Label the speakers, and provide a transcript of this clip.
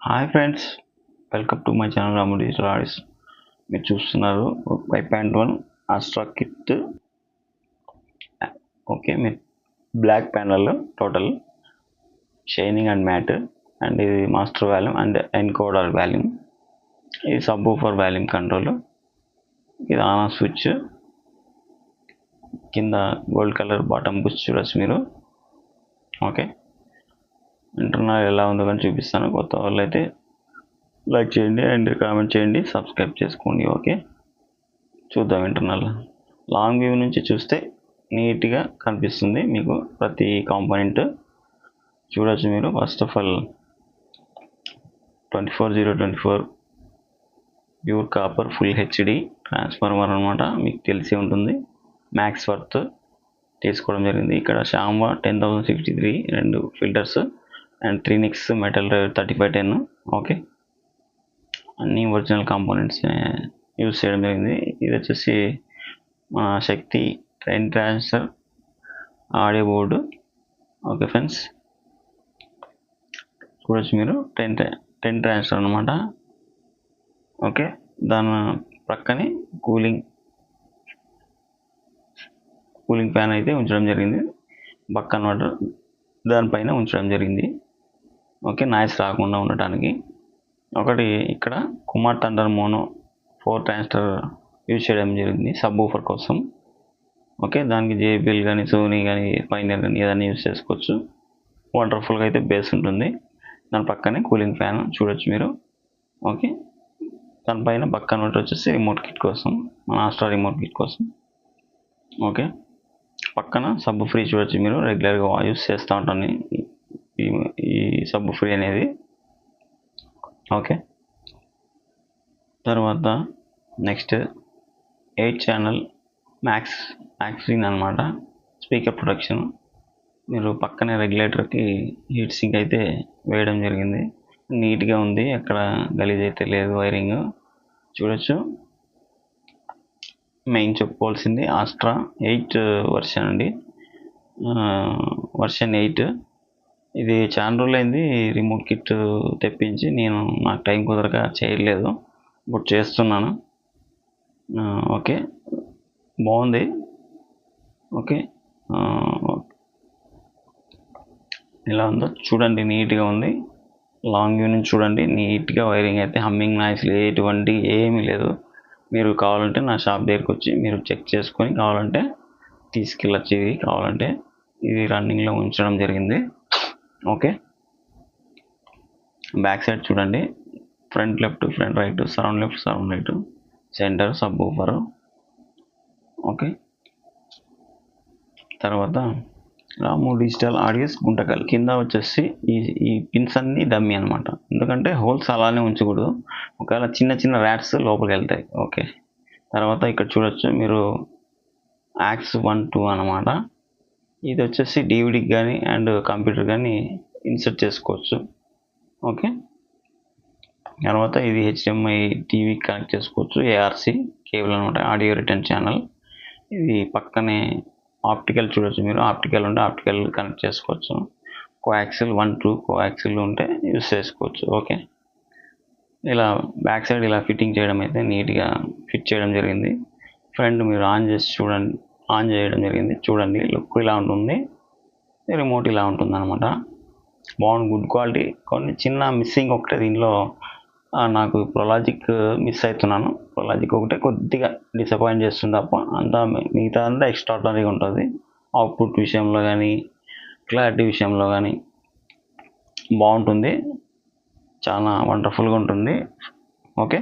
Speaker 1: Hi friends, welcome to my channel Ramu digital arts. మీరు చూస్తున్నారు 5.1 Astra kit. Okay, మీరు black panel total shining and matte, and ఇది master volume and encoder volume, ఇది subwoofer volume control, ఇది on off switch, కింద gold colour bottom bush చూడొచ్చు మీరు. Okay, internal ఎలా ఉందో కానీ చూపిస్తాను. కొత్త వాళ్ళు అయితే లైక్ చేయండి అండ్ కామెంట్ చేయండి, సబ్స్క్రైబ్ చేసుకోండి. ఓకే, చూద్దాం ఇంటర్నల్. లాంగ్ వ్యూ నుంచి చూస్తే నీట్గా కనిపిస్తుంది మీకు ప్రతి కాంపోనెంట్ చూడొచ్చు మీరు. First of all 24024 pure copper full HD transformer అనమాట, మీకు తెలిసి ఉంటుంది. మ్యాక్స్ వర్త్ తీసుకోవడం జరిగింది. ఇక్కడ షాంవా 10063 రెండు ఫిల్టర్స్ అండ్ 3 మెటల్ 3510. ఓకే, అన్ని ఒరిజినల్ కాంపోనెంట్స్ యూజ్ చేయడం జరిగింది. ఇది వచ్చేసి మన శక్తి train transfer audio board. Okay friends, చూడొచ్చు మీరు 10 ట్రాన్స్ఫర్ అనమాట. ఓకే, దాని ప్రక్కనే కూలింగ్ ఫ్యాన్ అయితే ఉంచడం జరిగింది. బక్ కన్వర్టర్ దానిపైన ఉంచడం జరిగింది. ఓకే, నాయిస్ రాకుండా ఉండటానికి. ఒకటి ఇక్కడ Kumar thunder mono 4 transfer use చేయడం జరిగింది సబ్వూఫర్ కోసం. ఓకే, దానికి జేబీఎల్ కానీ సోనీ కానీ పైనర్ కానీ ఏదైనా యూజ్ చేసుకోవచ్చు. వండర్ఫుల్గా అయితే బేస్ ఉంటుంది. దాని పక్కనే కూలింగ్ ఫ్యాన్ చూడొచ్చు మీరు. ఓకే, దానిపైన బక్ కన్వర్టర్ వచ్చేసి రిమోట్ కిట్ కోసం, మన ఆస్ట్రా రిమోట్ కిట్ కోసం. ఓకే, పక్కన సబ్ ఫ్రీ చూడొచ్చు మీరు. రెగ్యులర్గా యూజ్ చేస్తూ ఉంటాను ఈ సబ్ ఫ్రీ అనేది. ఓకే, తర్వాత నెక్స్ట్ 8 ఛానల్ మ్యాక్సిన్ అనమాట స్పీకర్ ప్రొటెక్షన్. మీరు పక్కనే రెగ్యులేటర్కి హీట్ సింక్ అయితే వేయడం జరిగింది. నీట్గా ఉంది, ఎక్కడ గలీజ్ అయితే లేదు. వైరింగ్ చూడొచ్చు. మెయిన్ చెప్పుకోవాల్సింది ఆస్ట్రా 8 వర్షన్ అండి, వర్షన్ 8. ఇది చాలా రోజులైంది రిమోట్ కిట్ తెప్పించి, నాకు టైం కుదరక చేయలేదు, ఇప్పుడు చేస్తున్నాను. ఓకే, బాగుంది. ఓకే, ఎలా ఉందో చూడండి, నీట్గా ఉంది. లాంగ్ వ్యూ నుంచి చూడండి, నీట్గా వైరింగ్ అయితే హమ్మింగ్ నాయిస్ ఎటువంటి ఏమీ లేదు. మీరు కావాలంటే నా షాప్ దగ్గరికి వచ్చి మీరు చెక్ చేసుకొని కావాలంటే తీసుకెళ్ళచ్చు. ఇది కావాలంటే ఇది రన్నింగ్లో ఉంచడం జరిగింది. ఓకే, బ్యాక్ సైడ్ చూడండి, front left, front right, surround left, surround right, centre subwoofer. Okay, తర్వాత రాము డిజిటల్ ఆడియోస్ గుంటకల్. కింద వచ్చేసి ఈ పిన్స్ అన్నీ డమ్మీ అనమాట, ఎందుకంటే హోల్స్ అలానే ఉంచకూడదు, ఒకవేళ చిన్న చిన్న ర్యాట్స్ లోపలికి వెళ్తాయి. ఓకే, తర్వాత ఇక్కడ చూడొచ్చు మీరు యాక్స్ 1, 2 అనమాట. ఇది వచ్చేసి డివిడీకి కానీ అండ్ కంప్యూటర్ కానీ ఇన్సర్ట్ చేసుకోవచ్చు. ఓకే, తర్వాత ఇది హెచ్డిఎంఐ టీవీకి కనెక్ట్ చేసుకోవచ్చు. ఏఆర్సి కేబుల్ అనమాట, ఆడియో రిటర్న్ ఛానల్. ఇది పక్కనే ఆప్టికల్ చూడొచ్చు మీరు. ఆప్టికల్ ఉంటే ఆప్టికల్ కనెక్ట్ చేసుకోవచ్చు. కోయాక్సిల్ 1, 2 కోయాక్సిల్ ఉంటే యూస్ చేసుకోవచ్చు. ఓకే, ఇలా బ్యాక్ సైడ్ ఇలా ఫిట్టింగ్ చేయడం అయితే నీట్గా ఫిట్ చేయడం జరిగింది. ఫ్రంట్ మీరు ఆన్ చేయడం జరిగింది. చూడండి, లుక్ ఇలా ఉంటుంది. రిమోట్ ఇలా ఉంటుంది అనమాట. బాగుంది, గుడ్ క్వాలిటీ. కొన్ని చిన్న మిస్సింగ్ ఒకటే దీనిలో, నాకు ప్రొలాజిక్ మిస్ అవుతున్నాను. ప్రొలాజిక్ ఒకటే కొద్దిగా డిసప్పాయింట్ చేస్తుంది తప్ప అంతా మిగతా అంతా ఎక్స్ట్రాడనరీగా ఉంటుంది. అవుట్పుట్ విషయంలో కానీ క్లారిటీ విషయంలో కానీ బాగుంటుంది, చాలా వండర్ఫుల్గా ఉంటుంది. ఓకే.